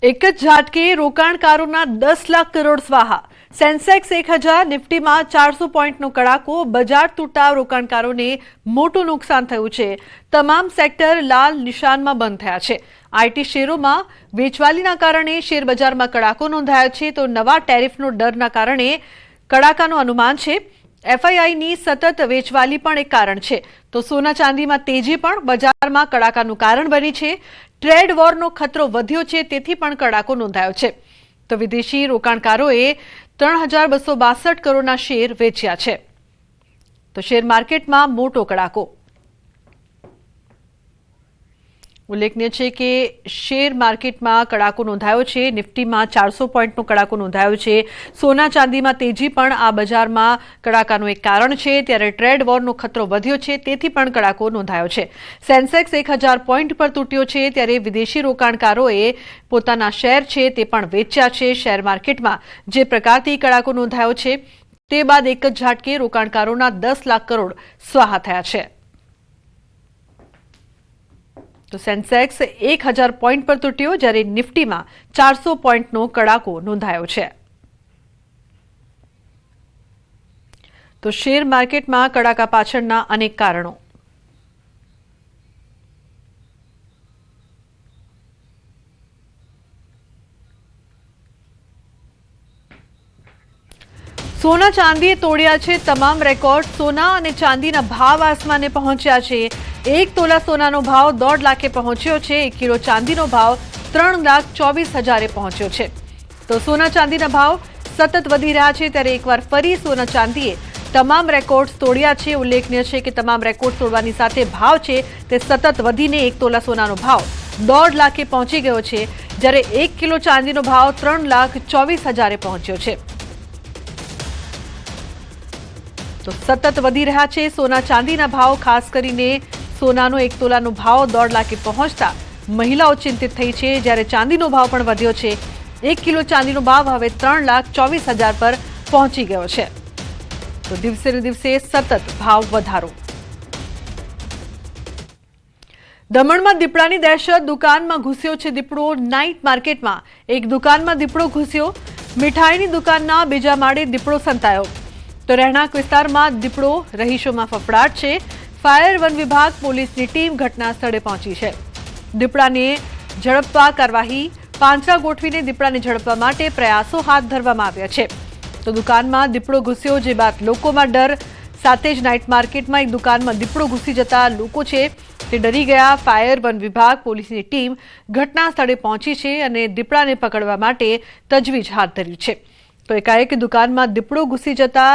એક જ ઝાટકે રોકાણકારોના 10 લાખ કરોડ સ્વાહા। સેન્સેક્સ 1000, નિફ્ટીમાં 400 પોઈન્ટનો કડાકો। બજાર તૂટતા રોકાણકારોને મોટું નુકસાન થયું છે। તમામ સેક્ટર લાલ નિશાનમાં બંધ થયા છે। આઈટી શેરોમાં વેચવાલીના કારણે શેરબજારમાં કડાકો નોંધાયો છે, તો નવા ટેરિફનો ડરના કારણે કડાકાનું અનુમાન છે। એફઆઈઆઈની સતત વેચવાલી પણ એક કારણ છે, તો સોના ચાંદીમાં તેજી પણ બજારમાં કડાકાનું કારણ બની છે। ટ્રેડ વોરનો ખતરો વધ્યો છે, તેથી પણ કડાકો નોંધાયો છે। તો વિદેશી રોકાણકારોએ 3262 કરોડના શેર વેચ્યા છે। તો શેર માર્કેટમાં મોટો કડાકો। ઉલ્લેખનીય છે કે શેર માર્કેટમાં કડાકો નોંધાયો છે। નિફ્ટીમાં 400 પોઈન્ટનો કડાકો નોંધાયો છે। સોના ચાંદીમાં તેજી પણ આ બજારમાં કડાકાનું એક કારણ છે, ત્યારે ટ્રેડ વોરનો ખતરો વધ્યો છે, તેથી પણ કડાકો નોંધાયો છે। સેન્સેક્સ 1000 પોઈન્ટ પર તૂટ્યો છે, ત્યારે વિદેશી રોકાણકારોએ પોતાના શેર છે તે પણ વેચ્યા છે। શેર માર્કેટમાં જે પ્રકારથી કડાકો નોંધાયો છે તે બાદ એક જ ઝાટકે રોકાણકારોના 10 લાખ કરોડ સ્વાહા થયા છે। તો સેન્સેક્સ 1000 પોઈન્ટ પર તૂટ્યો, જ્યારે નિફ્ટીમાં 400 પોઈન્ટનો કડાકો નોંધાયો છે। તો શેર માર્કેટમાં કડાકા પાછળના અનેક કારણો। સોના ચાંદીએ તોડ્યા છે તમામ રેકોર્ડ। સોના અને ચાંદીના ભાવ આસમાને પહોંચ્યા છે। 1 તોલા સોનાનો ભાવ 1.5 લાખે પહોંચ્યો છે। 1 કિલો ચાંદીનો ભાવ 3,24,000 પહોંચ્યો છે। તો સોના ચાંદીના ભાવ સતત વધી રહ્યા છે, ત્યારે એકવાર ફરી સોના ચાંદીએ તમામ રેકોર્ડ તોડ્યા છે। ઉલ્લેખનીય છે કે તમામ રેકોર્ડ તોડવાની સાથે ભાવ છે તે સતત વધીને 1 તોલા સોનાનો ભાવ 1.5 લાખે પહોંચી ગયો છે, જ્યારે 1 કિલો ચાંદીનો ભાવ 3,24,000 પહોંચ્યો છે। તો સતત વધી રહ્યા છે સોના ચાંદીના ભાવ। ખાસ કરીને સોનાનો 1 તોલાનો ભાવ 1.5 લાખે પહોંચતા મહિલાઓ ચિંતિત થઈ છે, જ્યારે ચાંદીનો ભાવ પણ વધ્યો છે। 1 કિલો ચાંદીનો ભાવ હવે 3,24,000 પર પહોંચી ગયો છે। તો દિવસે ને દિવસે સતત ભાવ વધારો। દમણમાં દીપડાની દહેશત। દુકાનમાં ઘૂસ્યો છે દીપડો। નાઇટ માર્કેટમાં એક દુકાનમાં દીપડો ઘૂસ્યો। મીઠાઈની દુકાનના બીજા માળે દીપડો સંતાયો। તો રહેણાંક વિસ્તારમાં દીપડો, રહીશોમાં ફફડાટ છે। ફાયર, વન વિભાગ, પોલીસની ટીમ ઘટના સ્થળે પહોંચી છે। દીપડાને ઝડપવા કાર્યવાહી। પાંજરા ગોઠવીને દીપડાને ઝડપવા માટે પ્રયાસો હાથ ધરવામાં આવ્યા છે। તો દુકાનમાં દીપડો ઘૂસ્યો, જે બાદ લોકોમાં ડર। સાથે જ નાઇટ માર્કેટમાં એક દુકાનમાં દીપડો ઘૂસી જતા લોકો છે તે ડરી ગયા। ફાયર, વન વિભાગ, પોલીસની ટીમ ઘટના સ્થળે પહોંચી છે અને દીપડાને પકડવા માટે તજવીજ હાથ ધરી છે। તો એકાએક દુકાનમાં દીપડો ઘૂસી જતા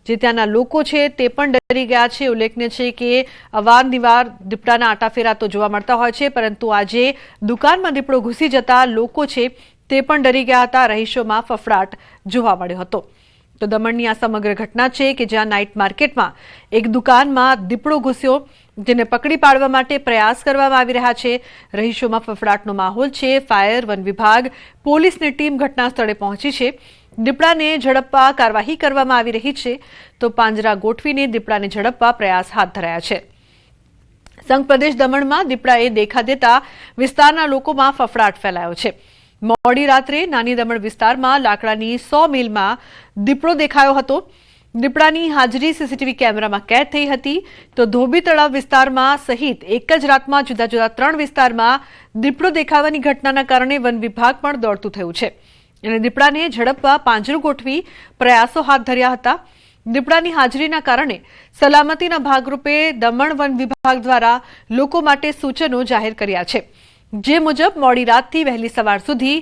જે ત્યાંના લોકો છે તે પણ ડરી ગયા છે। ઉલ્લેખનીય છે કે અવારનવાર દીપડાના આટાફેરા તો જોવા મળતા હોય છે, પરંતુ આજે દુકાનમાં દીપડો ઘૂસી જતા લોકો છે તે પણ ડરી ગયા હતા। રહીશોમાં ફફડાટ જોવા મળ્યો હતો। તો દમણની આ સમગ્ર ઘટના છે કે જ્યાં નાઇટ માર્કેટમાં એક દુકાનમાં દીપડો ઘૂસ્યો, જેને પકડી પાડવા માટે પ્રયાસ કરવામાં આવી રહ્યા છે। રહીશોમાં ફફડાટનો માહોલ છે। ફાયર, વન વિભાગ, પોલીસની ટીમ ઘટના સ્થળે પહોંચી છે। દીપડાને ઝડપવા કાર્યવાહી કરવામાં આવી રહી છે। તો પાંજરા ગોઠવીને દીપડાને ઝડપવા પ્રયાસ હાથ ધરાયા છે। સંઘ પ્રદેશ દમણમાં દીપડાએ દેખા દેતા વિસ્તારના લોકોમાં ફફડાટ ફેલાયો છે। મોડી રાત્રે નાની દમણ વિસ્તારમાં લાકડાની 100 મિલમાં દીપડો દેખાયો હતો। દીપડાની હાજરી સીસીટીવી કેમેરામાં કેદ થઈ હતી। તો ધોબી તળાવ વિસ્તારમાં સહિત એક જ રાતમાં જુદા જુદા 3 વિસ્તારમાં દીપડો દેખાવાની ઘટનાના કારણે વન વિભાગ પણ દોડતું થયું છે અને દીપડાને ઝડપવા પાંજરું ગોઠવી પ્રયાસો હાથ ધર્યા હતા। દીપડાની હાજરીના કારણે સલામતીના ભાગરૂપે દમણ વન વિભાગ દ્વારા લોકો માટે સૂચનો જાહેર કર્યા છે, જે મુજબ મોડી રાતથી વહેલી સવાર સુધી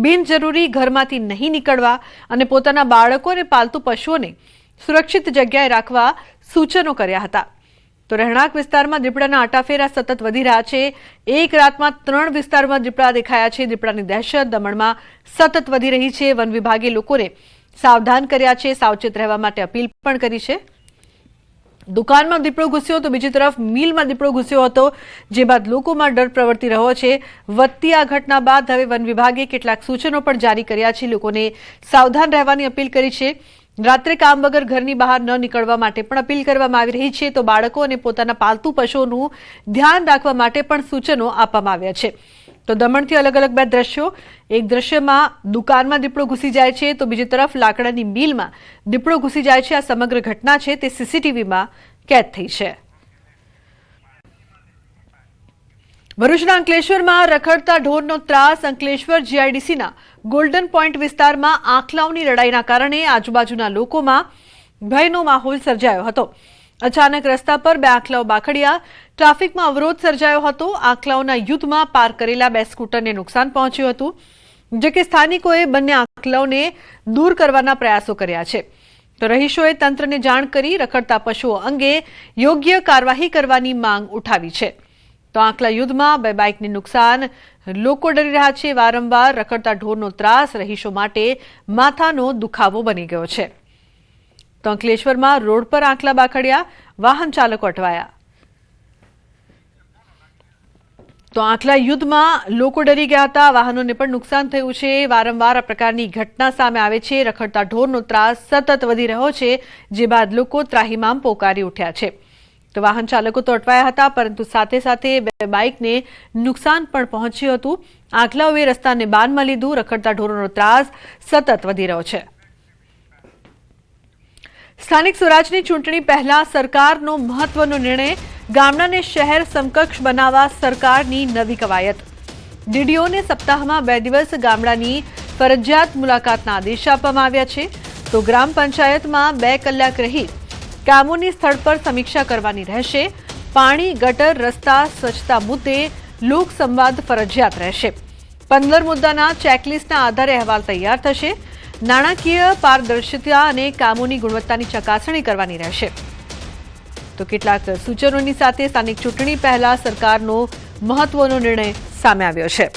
બિનજરૂરી ઘરમાંથી નહીં નીકળવા અને પોતાના બાળકો અને પાલતુ પશુઓને સુરક્ષિત જગ્યાએ રાખવા સૂચનો કર્યા હતા। તો રહેણાંક વિસ્તારમાં દીપડાના આટાફેરા સતત વધી રહ્યા છે। એક રાતમાં 3 વિસ્તારમાં દીપડા દેખાયા છે। દીપડાની દહેશત દમણમાં સતત વધી રહી છે। વન વિભાગે લોકોને સાવધાન કર્યા છે, સાવચેત રહેવા માટે અપીલ પણ કરી છે। દુકાનમાં દીપડો ઘૂસ્યો, તો બીજી તરફ મિલમાં દીપડો ઘૂસ્યો હતો, જે બાદ લોકોમાં ડર પ્રવર્તી રહ્યો છે। વધતી આ ઘટના બાદ હવે વન વિભાગે કેટલાક સૂચનો પણ જારી કર્યા છે। લોકોને સાવધાન રહેવાની અપીલ કરી છે। રાત્રે કામ વગર ઘરની બહાર ન નીકળવા માટે પણ અપીલ કરવામાં આવી રહી છે। તો બાળકો અને પોતાના પાલતુ પશુઓનું ધ્યાન રાખવા માટે પણ સૂચનો આપવામાં આવ્યા છે। તો દમણથી અલગ અલગ બે દ્રશ્યો, એક દ્રશ્યમાં દુકાનમાં દીપડો ઘૂસી જાય છે તો બીજી તરફ લાકડાની મિલમાં દીપડો ઘૂસી જાય છે. આ સમગ્ર ઘટના છે તે સીસીટીવીમાં કેદ થઈ છે. ભરૂચના અંકલેશ્વરમાં રખડતા ઢોરનો ત્રાસ. અંકલેશ્વર જીઆઈડીસીના ગોલ્ડન પોઈન્ટ વિસ્તારમાં આંખલાઓની લડાઈના કારણે આજુબાજુના લોકોમાં ભયનો માહોલ સર્જાયો હતો. અચાનક રસ્તા પર બે આંખલાઓ બાખડ્યા. ટ્રાફિકમાં અવરોધ સર્જાયો હતો. આંખલાઓના યુદ્ધમાં પાર્ક કરેલા બે સ્કૂટરને નુકસાન પહોંચ્યું હતું, જો કે સ્થાનિકોએ બંને આંખલાઓને દૂર કરવાના પ્રયાસો કર્યા છે. તો રહીશોએ તંત્રને જાણ કરી રખડતા પશુઓ અંગે યોગ્ય કાર્યવાહી કરવાની માંગ ઉઠાવી છે. તો આંખલા યુદ્ધમાં બે બાઇકને નુકસાન. લોકો ડરી રહ્યા છે. વારંવાર રખડતા ઢોરનો ત્રાસ રહીશો માટે માથાનો દુખાવો બની ગયો છે. તો અંકલેશ્વરમાં રોડ પર આંખલા બાખડ્યા, વાહન ચાલકો અટવાયા. તો આંખલા યુદ્ધમાં લોકો ડરી ગયા હતા, વાહનોને પણ નુકસાન થયું છે. વારંવાર આ પ્રકારની ઘટના સામે આવે છે. રખડતા ઢોરનો ત્રાસ સતત વધી રહ્યો છે, જે બાદ લોકો ત્રાહિમામ પોકારી ઉઠ્યા છે. તો વાહન ચાલકો તો અટવાયા હતા, પરંતુ સાથે સાથે બે બાઇકને નુકસાન પણ પહોંચ્યું હતું. આંખલાઓએ રસ્તાને બાનમાં લીધું. રખડતા ઢોરોનો ત્રાસ સતત વધી રહ્યો છે. સ્થાનિક સ્વરાજની ચૂંટણી પહેલા સરકારનો મહત્વનો નિર્ણય. ગામડાને શહેર સમકક્ષ બનાવવા સરકારની નવી કવાયત. ડીડીઓને સપ્તાહમાં 2 દિવસ ગામડાની ફરજિયાત મુલાકાતના આદેશ આપવામાં આવ્યા છે. તો ગ્રામ પંચાયતમાં 2 કલાક રહી કામોની સ્થળ પર સમીક્ષા કરવાની રહેશે. પાણી, ગટર, રસ્તા, સ્વચ્છતા મુદ્દે લોક સંવાદ ફરજિયાત રહેશે. 15 મુદ્દાના ચેકલિસ્ટના આધારે અહેવાલ તૈયાર થશે. નાણાકીય પારદર્શિતા અને કામોની ગુણવત્તાની ચકાસણી કરવાની રહેશે. તો કેટલાક સૂચનોની સાથે સ્થાનિક ચૂંટણી પહેલા સરકારનો મહત્વનો નિર્ણય સામે આવ્યો છે.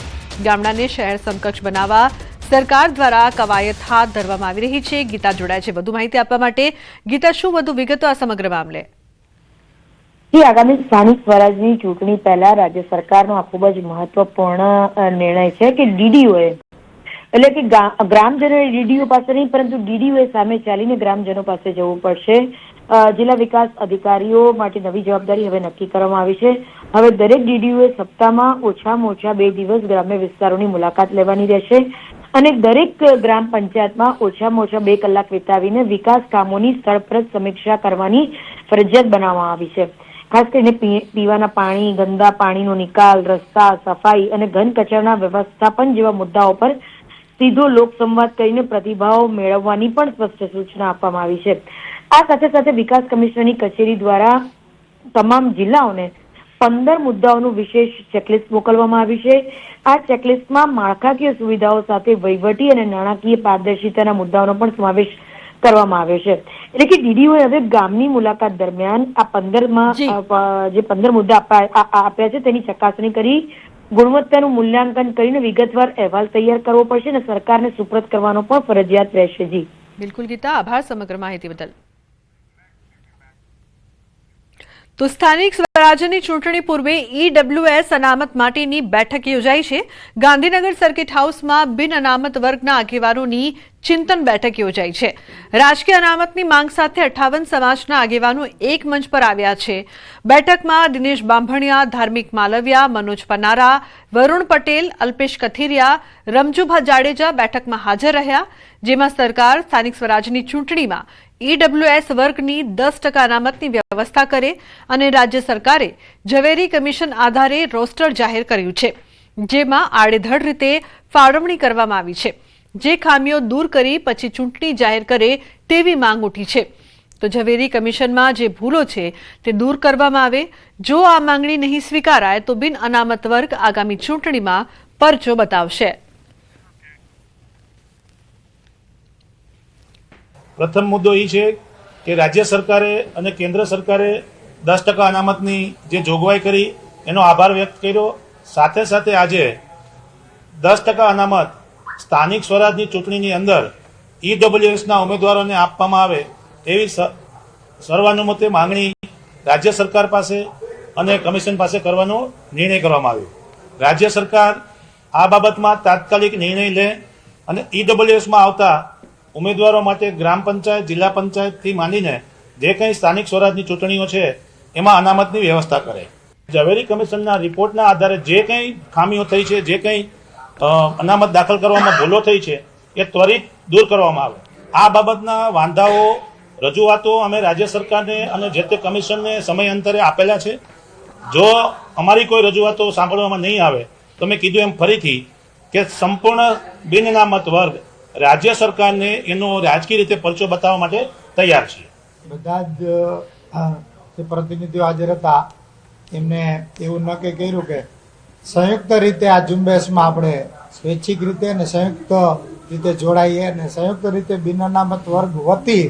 ગામડાને શહેર સમકક્ષ બનાવવા સરકાર દ્વારા કવાયત હાથ ધરવામાં આવી રહી છે. ગીતા જોડાય છે વધુ માહિતી આપવા માટે. ગીતા, શું વધુ વિગતો આ સમગ્ર મામલે? આગામી સ્થાનિક સ્વરાજની ચૂંટણી પહેલા રાજ્ય સરકારનો આ ખૂબ જ મહત્વપૂર્ણ નિર્ણય છે કે ડીડીઓએ, એટલે કે ગ્રામજનોએ ડીડીઓ પાસે નહીં પરંતુ ડીડીઓએ સામે ચાલીને ગ્રામજનો પાસે જવું પડશે. જિલ્લા વિકાસ અધિકારીઓ માટે નવી જવાબદારી હવે નક્કી કરવામાં આવી છે. હવે દરેક ડીડીઓએ સપ્તાહમાં ઓછામાં ઓછા 2 દિવસ ગ્રામ્ય વિસ્તારોની મુલાકાત લેવાની રહેશે અને દરેક ગ્રામ પંચાયતમાં ઓછામાં ઓછા 2 કલાક વિતાવીને વિકાસ કામોની સ્થળ પર સમીક્ષા કરવાની ફરજિયાત બનાવવામાં આવી છે. ખાસ કરીને પીવાના પાણી, ગંદા પાણીનો નિકાલ, રસ્તા, સફાઈ અને ઘન કચરાના વ્યવસ્થાપન જેવા મુદ્દાઓ પર સીધો લોકસંવાદ કરીને પ્રતિભાવ મેળવવાની પણ સ્પષ્ટ સૂચના આપવામાં આવી છે. આ સાથે સાથે વિકાસ કમિશનરની કચેરી દ્વારા તમામ જિલ્લાઓને 15 મુદ્દાઓનું વિશેષ ચેકલિસ્ટ મોકલવામાં આવ્યું છે. આ ચેકલિસ્ટમાં માળખાકીય સુવિધાઓ સાથે વહીવટી અને નાણાકીય પારદર્શિતાના મુદ્દાઓનો પણ સમાવેશ કરવામાં આવ્યો છે. એટલે કે ડીડીઓએ હવે ગામની મુલાકાત દરમિયાન આ 15 મુદ્દા આપ્યા છે તેની ચકાસણી કરી ગુણવત્તાનું મૂલ્યાંકન કરીને વિગતવાર અહેવાલ તૈયાર કરવો પડશે અને સરકારને સુપ્રત કરવાનો પણ ફરજિયાત રહેશે. જી બિલકુલ ગીતા, આભાર સમગ્ર માહિતી બદલ. તો સ્થાનિક સ્વરાજ્યની ચૂંટણી પૂર્વે ઈડબ્લ્યુએસ અનામત માટેની બેઠક યોજાઈ છે. ગાંધીનગર સર્કિટ હાઉસમાં બિન અનામત વર્ગના આગેવાનોની ચિંતન બેઠક યોજાઈ છે. રાજકીય અનામતની માંગ સાથે 58 સમાજના આગેવાનો એક મંચ પર આવ્યા છે. બેઠકમાં દિનેશ બાંભણિયા, ધાર્મિક માલવિયા, મનોજ પનારા, વરુણ પટેલ, અલ્પેશ કથિરિયા, રમજુભા જાડેજા બેઠકમાં હાજર રહ્યા. જેમાં સરકાર સ્થાનિક સ્વરાજની ચૂંટણીમાં ઈડબ્લ્યુએસ વર્ગની 10% અનામતની વ્યવસ્થા કરે અને રાજ્ય સરકારે ઝવેરી કમિશન આધારે રોસ્ટર જાહેર કર્યું છે, જેમાં આડેધડ રીતે ફાળવણી કરવામાં આવી છે. જે ખામીઓ દૂર કરી પછી ચૂંટણી જાહેર કરે તેવી માંગ ઉઠી છે. તો ઝવેરી કમિશનમાં જે ભૂલો છે તે દૂર કરવામાં આવે. જો આ માંગણી નહીં સ્વીકારાય તો બિન અનામત વર્ગ આગામી ચૂંટણીમાં પરચો બતાવશે. પ્રથમ મુદ્દો એ છે કે રાજ્ય સરકારે અને કેન્દ્ર સરકારે 10% અનામતની જે જોગવાઈ કરી એનો આભાર વ્યક્ત કર્યો. સાથે સાથે આજે 10% અનામત સ્થાનિક સ્વરાજની ચૂંટણીની અંદર ઈડબ્લ્યુએસના ઉમેદવારોને આપવામાં આવે એવી સર્વાનુમતે માંગણી રાજ્ય સરકાર પાસે અને કમિશન પાસે કરવાનો નિર્ણય કરવામાં આવ્યો. રાજ્ય સરકાર આ બાબતમાં તાત્કાલિક નિર્ણય લે અને ઈડબ્લ્યુએસમાં આવતા ઉમેદવારો માટે ગ્રામ પંચાયત, જિલ્લા પંચાયતથી માંડીને જે કંઈ સ્થાનિક સ્વરાજની ચૂંટણીઓ છે એમાં અનામતની વ્યવસ્થા કરે. ઝવેરી કમિશનના રિપોર્ટના આધારે જે કંઈ ખામીઓ થઈ છે, જે કંઈ અનામત દાખલ કરવામાં ભૂલો થઈ છે એ ત્વરિત દૂર કરવામાં આવે. આ બાબતના વાંધાઓ, રજૂઆતો અમે રાજ્ય સરકારને અને જે તે કમિશનને સમયાંતરે આપેલા છે. જો અમારી કોઈ રજૂઆતો સાંભળવામાં નહીં આવે તો મેં કીધું એમ ફરીથી કે સંપૂર્ણ બિન અનામત વર્ગ રાજ્ય સરકારને એનો રાજકીય રીતે પરચો બતાવવા માટે તૈયાર છીએ. બધા જ જે પ્રતિનિધિઓ હાજર હતા એમને એવું નક્કી કર્યું કે સંયુક્ત રીતે આ ઝુંબેશમાં આપણે સ્વૈચ્છિક રીતે અને સંયુક્ત રીતે જોડાઈએ અને સંયુક્ત રીતે બિન અનામત વર્ગ વતી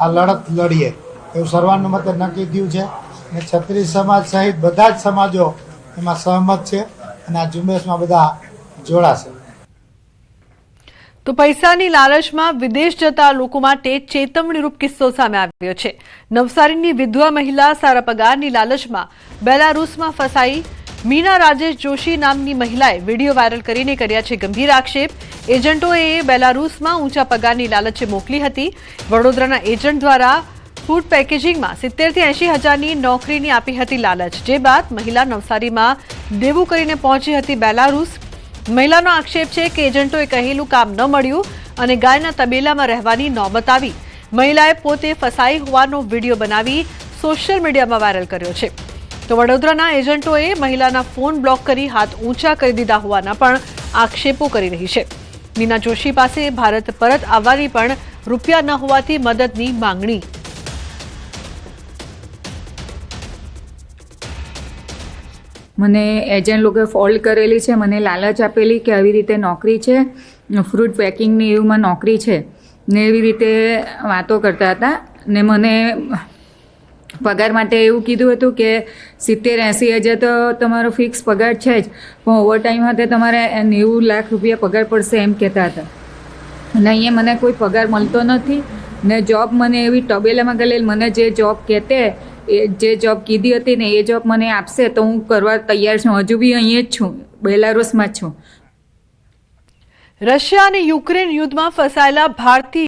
આ લડત લડીએ એવું સર્વાનુમતે નક્કી થયું છે. અને ક્ષત્રિય સમાજ સહિત બધા જ સમાજો એમાં સહમત છે અને આ ઝુંબેશમાં બધા જોડાશે. તો પૈસાની લાલચમાં વિદેશ જતા લોકો માટે ચેતવણીરૂપ કિસ્સો સામે આવ્યો છે. નવસારીની વિધવા મહિલા સારા પગારની લાલચમાં બેલારૂસમાં ફસાઈ. મીના રાજેશ જોશી નામની મહિલાએ વિડીયો વાયરલ કરીને કર્યા છે ગંભીર આક્ષેપ. એજન્ટોએ બેલારૂસમાં ઊંચા પગારની લાલચે મોકલી હતી. વડોદરાના એજન્ટ દ્વારા ફૂડ પેકેજિંગમાં 70 થી 80 હજારની નોકરીની આપી હતી લાલચ. જે બાદ મહિલા નવસારીમાં દેવું કરીને પહોંચી હતી બેલારૂસ. મહિલાનો આક્ષેપ છે કે એજન્ટોએ કહેલું કામ ન મળ્યું અને ગાયના તબેલામાં રહેવાની નોબત આવી. મહિલાએ પોતે ફસાઈ હોવાનો વિડીયો બનાવી સોશિયલ મીડિયામાં વાયરલ કર્યો છે. તો વડોદરાના એજન્ટોએ મહિલાના ફોન બ્લોક કરી હાથ ઊંચા કરી દીધા હોવાના પણ આક્ષેપો કરી રહી છે. મીના જોશી પાસે ભારત પરત આવવાની પણ રૂપિયા ન હોવાથી મદદની માંગણી. મને એજન્ટ લોકોએ ફોલ્ડ કરેલી છે, મને લાલચ આપેલી કે આવી રીતે નોકરી છે, ફ્રૂટ પેકિંગની એવીમાં નોકરી છે ને એવી રીતે વાતો કરતા હતા. ને મને પગાર માટે એવું કીધું હતું કે 70-80 હજાર તો તમારો ફિક્સ પગાર છે જ, પણ ઓવરટાઈમ માટે તમારે 90 લાખ રૂપિયા પગાર પડશે એમ કહેતા હતા. અને અહીંયા મને કોઈ પગાર મળતો નથી ને જોબ મને એવી તબેલામાં ગયેલી, મને જે જોબ કહેતે એ જે જોબ કીધી હતી ને એ જોબ મને આપશે તો હું કરવા તૈયાર છું. હજુ બી અહીંયા જ છું, બેલારૂસમાં જ છું. રશિયા અને યુક્રેન યુદ્ધમાં ફસાયેલા ભારતીય